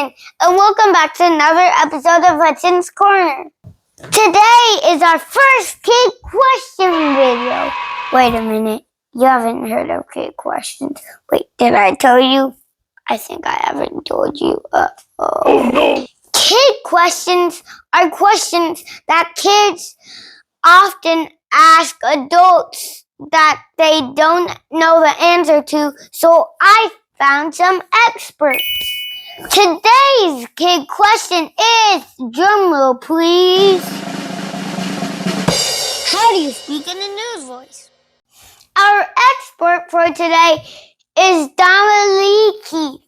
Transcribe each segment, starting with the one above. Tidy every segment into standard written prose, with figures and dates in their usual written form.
Hudson, and welcome back to another episode of Hudson's Corner. Today is our first kid question video. Wait a minute, you haven't heard of kid questions. Wait, did I tell you? I think I haven't told you. Oh no! Kid questions are questions that kids often ask adults that they don't know the answer to, so I found some experts. Today's kid question is, drumroll please. How do you speak in a news voice? Our expert for today is Damali Keith,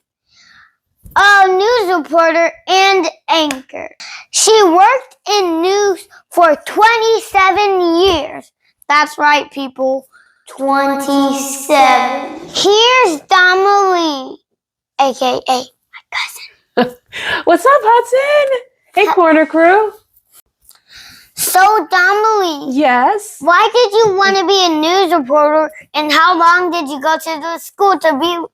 a news reporter and anchor. She worked in news for 27 years. That's right, people. 27. Here's Damali, a.k.a. my cousin. What's up, Hudson? Hey, Corner Crew. So, Damali. Yes? Why did you want to be a news reporter, and how long did you go to the school to be,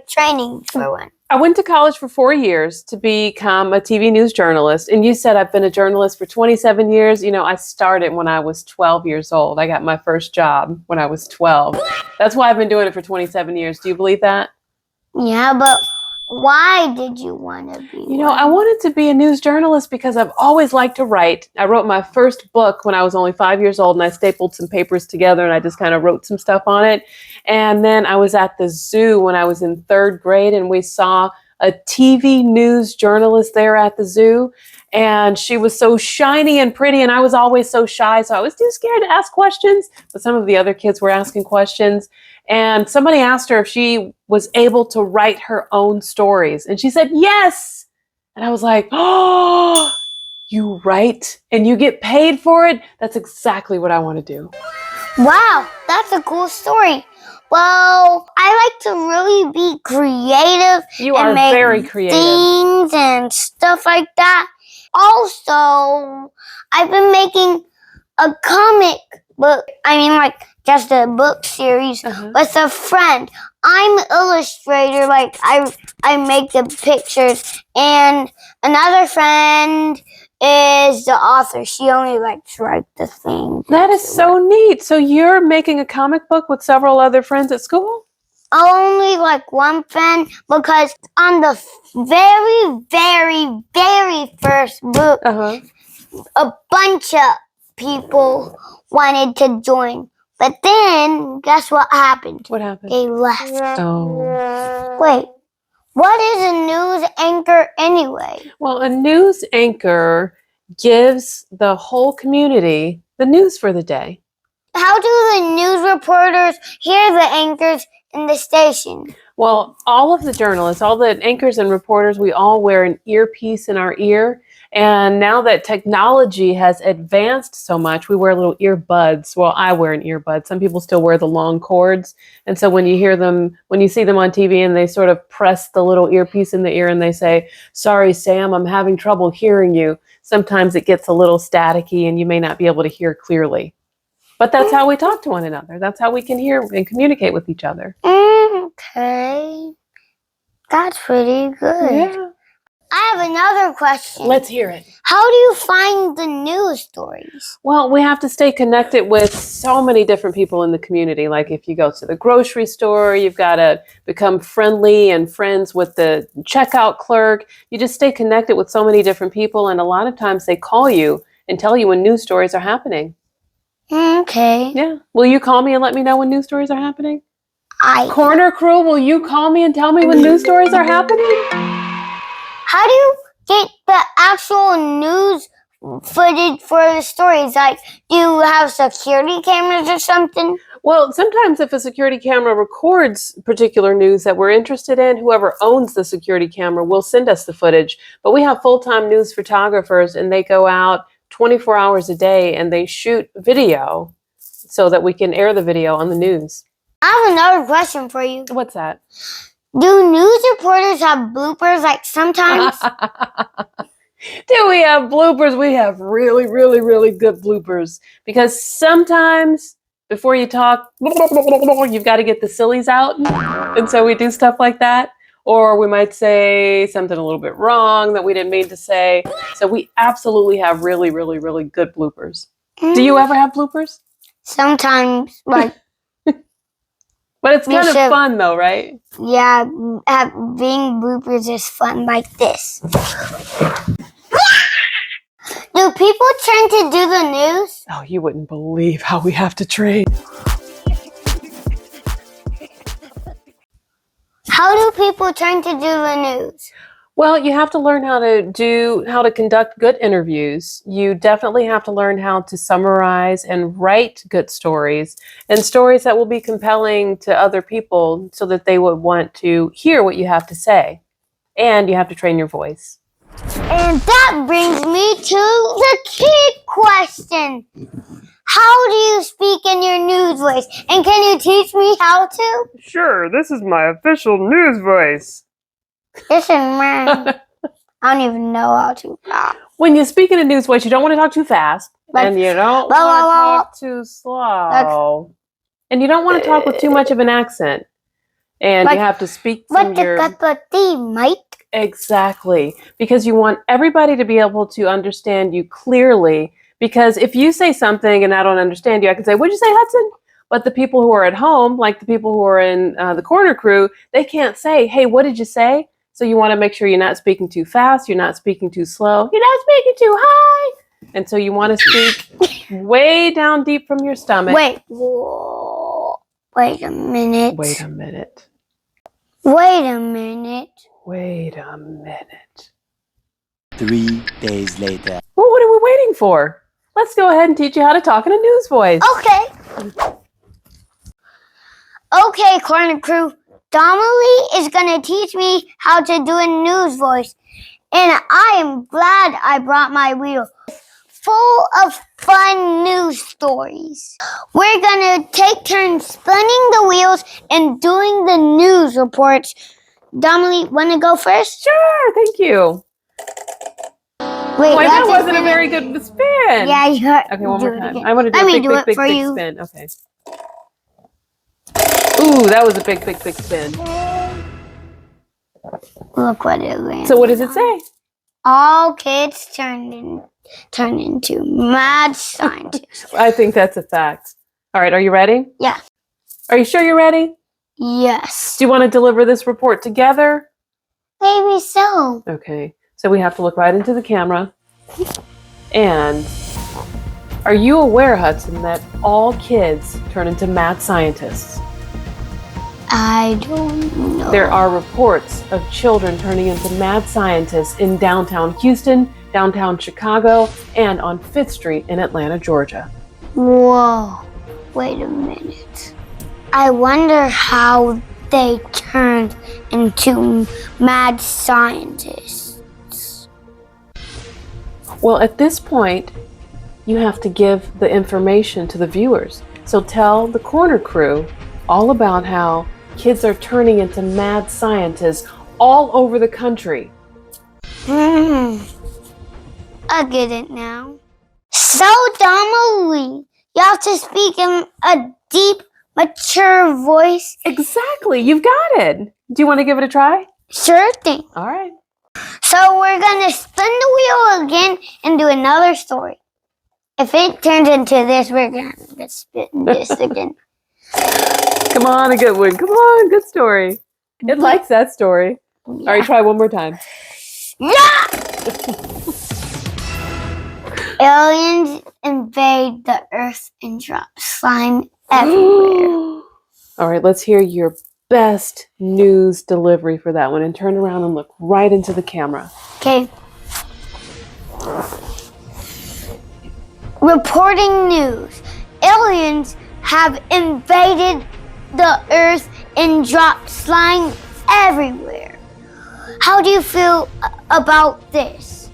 training for one? I went to college for 4 years to become a TV news journalist. And you said I've been a journalist for 27 years. You know, I started when I was 12 years old. I got my first job when I was 12. That's why I've been doing it for 27 years. Do you believe that? Yeah, but why did you want to be You know, I wanted to be a news journalist because I've always liked to write. I wrote my first book when I was only 5 years old, and I stapled some papers together, and I just kind of wrote some stuff on it. And then I was at the zoo when I was in 3rd grade, and we saw a TV news journalist there at the zoo. And she was so shiny and pretty, and I was always so shy, so I was too scared to ask questions. But some of the other kids were asking questions. And somebody asked her if she was able to write her own stories. And she said, yes. And I was like, oh, you write and you get paid for it? That's exactly what I want to do. Wow, that's a cool story. Well, I like to really be creative. You and are make very creative. Things and stuff like that. Also, I've been making a comic book. Just a book series with a friend. I'm an illustrator. I make the pictures, and another friend is the author. She only likes to write the things. That is so neat. So you're making a comic book with several other friends at school? Only one friend, because on the very, very, very first book, a bunch of people wanted to join. But then, guess what happened? What happened? They left. Oh. Wait, what is a news anchor anyway? Well, a news anchor gives the whole community the news for the day. How do the news reporters hear the anchors in the station? Well, all of the journalists, all the anchors and reporters, we all wear an earpiece in our ear. And now that technology has advanced so much, we wear little earbuds. Well, I wear an earbud. Some people still wear the long cords. And so when you hear them, when you see them on TV and they sort of press the little earpiece in the ear and they say, sorry, Sam, I'm having trouble hearing you. Sometimes it gets a little staticky and you may not be able to hear clearly. But that's how we talk to one another. That's how we can hear and communicate with each other. Okay. That's pretty good. Yeah. I have another question. Let's hear it. How do you find the news stories? Well, we have to stay connected with so many different people in the community. Like if you go to the grocery store, you've got to become friendly and friends with the checkout clerk. You just stay connected with so many different people. And a lot of times they call you and tell you when news stories are happening. Okay. Yeah. Will you call me and let me know when news stories are happening? Corner Crew, will you call me and tell me when news stories are happening? How do you get the actual news footage for the stories? Do you have security cameras or something? Well, sometimes if a security camera records particular news that we're interested in, whoever owns the security camera will send us the footage. But we have full-time news photographers, and they go out 24 hours a day and they shoot video so that we can air the video on the news. I have another question for you. What's that? Do news reporters have bloopers sometimes? Do we have bloopers? We have really, really, really good bloopers. Because sometimes before you talk, you've got to get the sillies out. And so we do stuff like that. or we might say something a little bit wrong that we didn't mean to say. So we absolutely have really, really, really good bloopers. Do you ever have bloopers? Sometimes, like, but it's kind of fun though, right? Yeah, being bloopers is fun like this. Do people tend to do the news? Oh, you wouldn't believe how we have to train. How do people tend to do the news? Well, you have to learn how to conduct good interviews. You definitely have to learn how to summarize and write good stories, and stories that will be compelling to other people so that they would want to hear what you have to say. And you have to train your voice. And that brings me to the key question. How do you speak in your news voice? And can you teach me how to? Sure, this is my official news voice. This is mine. I don't even know how to talk. When you speak in a news voice, you don't want to talk too fast. And you don't want to talk too slow. And you don't want to talk with too much of an accent. And you have to speak from your... Mike? Exactly. Because you want everybody to be able to understand you clearly. Because if you say something and I don't understand you, I can say, "What'd you say, Hudson?" But the people who are at home, like the people who are in the corner crew, they can't say, "Hey, what did you say?" So you want to make sure you're not speaking too fast, you're not speaking too slow, you're not speaking too high. And so you want to speak way down deep from your stomach. Wait a minute. Wait a minute. Wait a minute. Wait a minute. 3 days later. Well, what are we waiting for? Let's go ahead and teach you how to talk in a news voice. Okay. Okay, corner crew. Damali is going to teach me how to do a news voice. And I am glad I brought my wheel full of fun news stories. We're going to take turns spinning the wheels and doing the news reports. Damali, want to go first? Sure, thank you. Wait, that wasn't a very good spin. Yeah, you heard. Okay, one more time. I want to do a big spin. Okay. Ooh, that was a big spin. Look what it landed. So what does it say? All kids turn into mad scientists. I think that's a fact. All right, are you ready? Yeah. Are you sure you're ready? Yes. Do you want to deliver this report together? Maybe so. Okay, so we have to look right into the camera. And are you aware, Hudson, that all kids turn into mad scientists? I don't know. There are reports of children turning into mad scientists in downtown Houston, downtown Chicago, and on 5th Street in Atlanta, Georgia. Whoa. Wait a minute. I wonder how they turned into mad scientists. Well, at this point, you have to give the information to the viewers. So tell the corner crew all about how kids are turning into mad scientists all over the country. I get it now. So, Damali, you have to speak in a deep, mature voice. Exactly, you've got it. Do you want to give it a try? Sure thing. All right. So we're going to spin the wheel again and do another story. If it turns into this, we're going to spin this again. Come on, a good one. Come on, good story. It likes that story. Yeah. All right, try one more time. Yeah! Aliens invade the Earth and drop slime everywhere. All right, let's hear your best news delivery for that one, and turn around and look right into the camera. Okay. Reporting news. Aliens have invaded the Earth and dropped slime everywhere. How do you feel about this?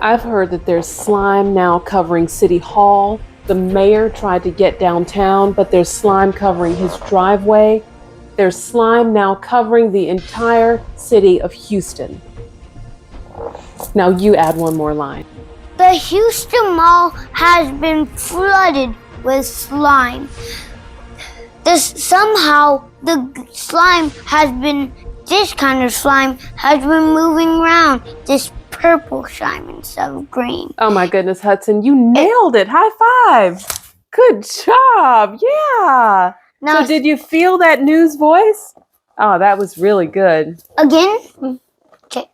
I've heard that there's slime now covering City Hall. The mayor tried to get downtown, but there's slime covering his driveway. There's slime now covering the entire city of Houston. Now you add one more line. The Houston Mall has been flooded with slime. Somehow the slime has been this kind of slime has been moving around. This purple slime instead of green. Oh my goodness, Hudson, you nailed it. High five. Good job. Yeah. Now, So did you feel that news voice? Oh, that was really good. again? Okay.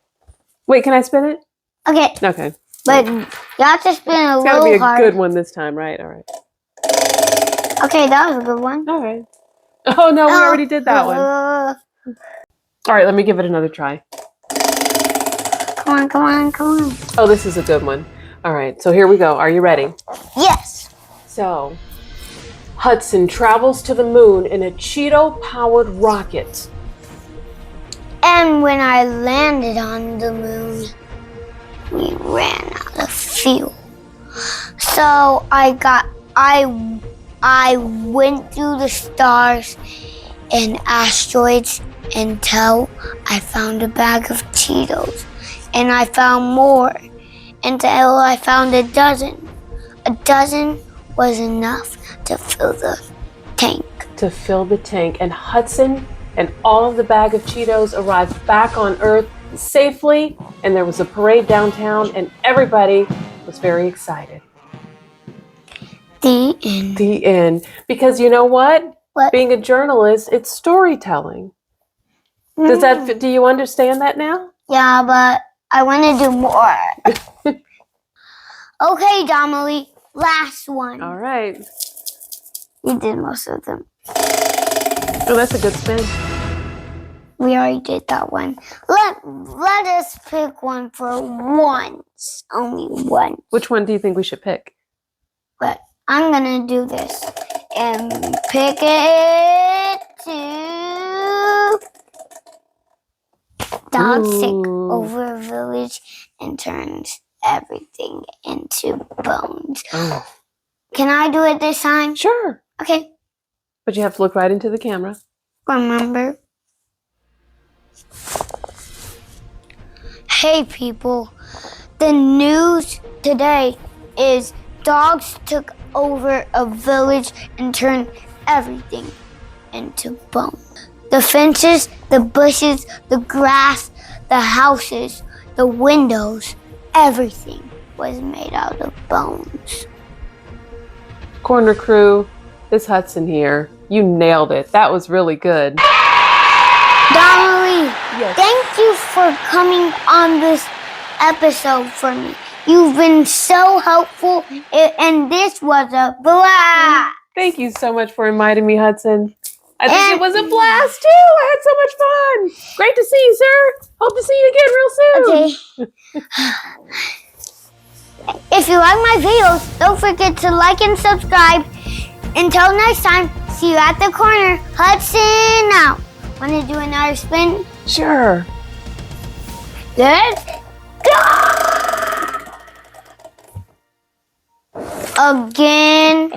Wait, can I spin it? Okay. Okay. But you have to spin a It's got to little be a hard. good one this time, right? All right. Okay, that was a good one. All right. Oh, no, we already did that one. All right, let me give it another try. Come on, come on, come on. Oh, this is a good one. All right, so here we go. Are you ready? Yes. So, Hudson travels to the moon in a Cheeto-powered rocket. And when I landed on the moon, we ran out of fuel. So I went through the stars and asteroids until I found a bag of Cheetos. And I found more until I found a dozen. A dozen was enough to fill the tank. To fill the tank, and Hudson and all of the bag of Cheetos arrived back on Earth safely, and there was a parade downtown, and everybody was very excited. The end. The end. Because you know what? What? Being a journalist, it's storytelling. Do you understand that now? Yeah, but I want to do more. Okay, Damali, last one. All right. You did most of them. Oh, that's a good spin. We already did that one. Let us pick one for once. Only one. Which one do you think we should pick? But I'm gonna do this and pick it to Dog sick Ooh. over a village and turns everything into bones. Oh. Can I do it this time? Sure. Okay. But you have to look right into the camera. Remember. Hey people, the news today is dogs took over a village and turned everything into bone. The fences, the bushes, the grass, the houses, the windows, everything was made out of bones. Corner crew, this Hudson here. You nailed it. That was really good. Damali, Yes. thank you for coming on this episode for me. You've been so helpful, and this was a blast. Thank you so much for inviting me, Hudson. I think And- it was a blast too. I had so much fun. Great to see you, sir. Hope to see you again real soon. Okay. If you like my videos, don't forget to like and subscribe. Until next time, see you at the corner. Hudson out. Want to do another spin? Sure. Let's go! Again.